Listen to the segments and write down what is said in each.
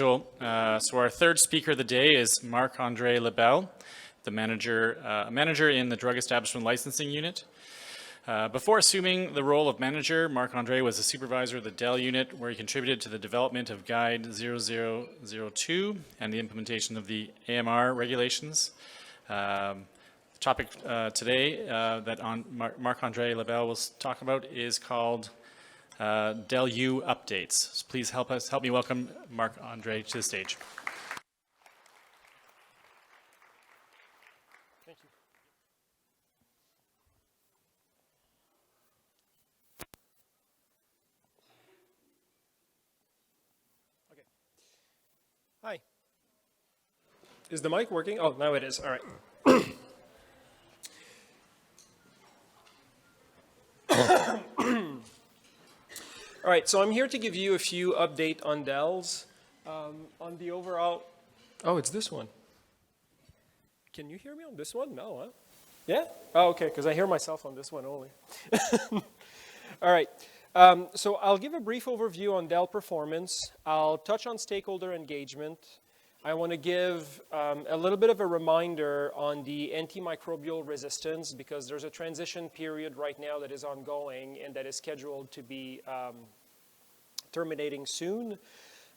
So our third speaker of the day is Marc-Andre Lebel, the manager in the Drug Establishment Licensing Unit. Before assuming the role of manager, Marc-Andre was a supervisor of the DELU unit, where he contributed to the development of Guide 0002 and the implementation of the AMR regulations. The topic today that Marc-Andre Lebel will talk about is called DELU updates. So please help me welcome Marc-Andre to the stage. Thank you. Okay. Hi. Is the mic working? Oh, now it is. All right. All right, so I'm here to give you a few update on DELs. On the overall, oh, it's this one. Can you hear me on this one? No, huh? Yeah? Oh, okay, because I hear myself on this one only. All right, so I'll give a brief overview on DEL performance. I'll touch on stakeholder engagement. I want to give a little bit of a reminder on the antimicrobial resistance, because there's a transition period right now that is ongoing and that is scheduled to be terminating soon.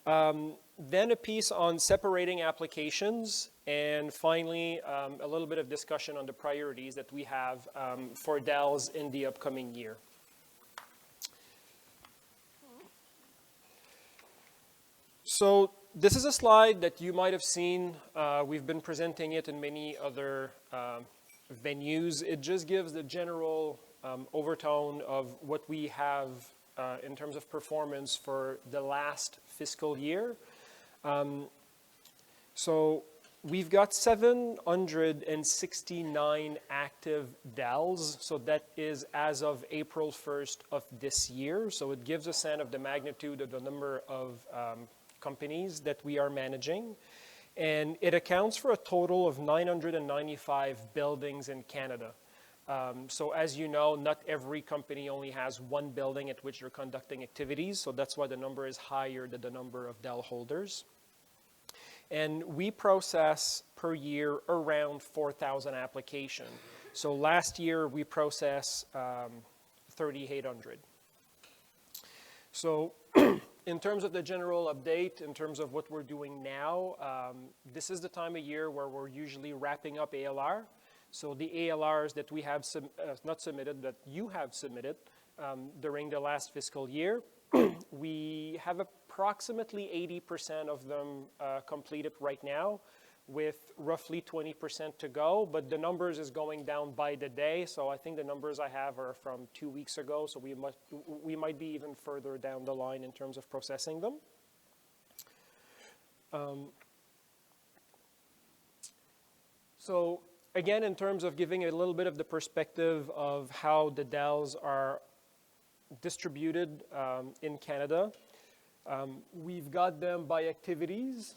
Then a piece on separating applications, and finally a little bit of discussion on the priorities that we have for DELs in the upcoming year. So this is a slide that you might have seen. We've been presenting it in many other venues. It just gives the general overtone of what we have in terms of performance for the last fiscal year. So we've got 769 active DELs. So that is as of April 1st of this year. So it gives a sense of the magnitude of the number of companies that we are managing. And it accounts for a total of 995 buildings in Canada. So as you know, not every company only has one building at which you're conducting activities. So that's why the number is higher than the number of DEL holders. And we process per year around 4,000 applications. So last year we processed 3,800. So in terms of the general update, in terms of what we're doing now, this is the time of year where we're usually wrapping up ALR. So the ALRs that we have not submitted, that you have submitted during the last fiscal year, we have approximately 80% of them completed right now, with roughly 20% to go. But the numbers is going down by the day. So I think the numbers I have are from 2 weeks ago. So we might be even further down the line in terms of processing them. So again, in terms of giving a little bit of the perspective of how the DELs are distributed in Canada, we've got them by activities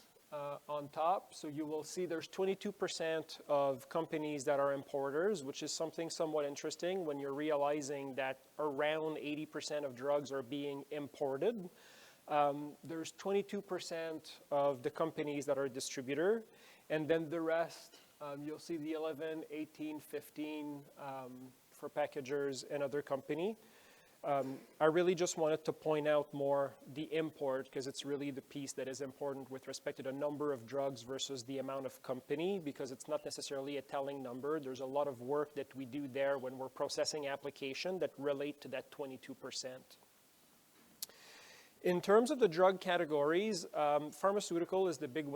on top. So you will see there's 22% of companies that are importers, which is something somewhat interesting when you're realizing that around 80% of drugs are being imported. There's 22% of the companies that are distributor, and then the rest, you'll see the 11, 18, 15 for packagers and other company. I really just wanted to point out more the import, because it's really the piece that is important with respect to the number of drugs versus the amount of company, because it's not necessarily a telling number. There's a lot of work that we do there when we're processing application that relate to that 22%. In terms of the drug categories, pharmaceutical is the big one.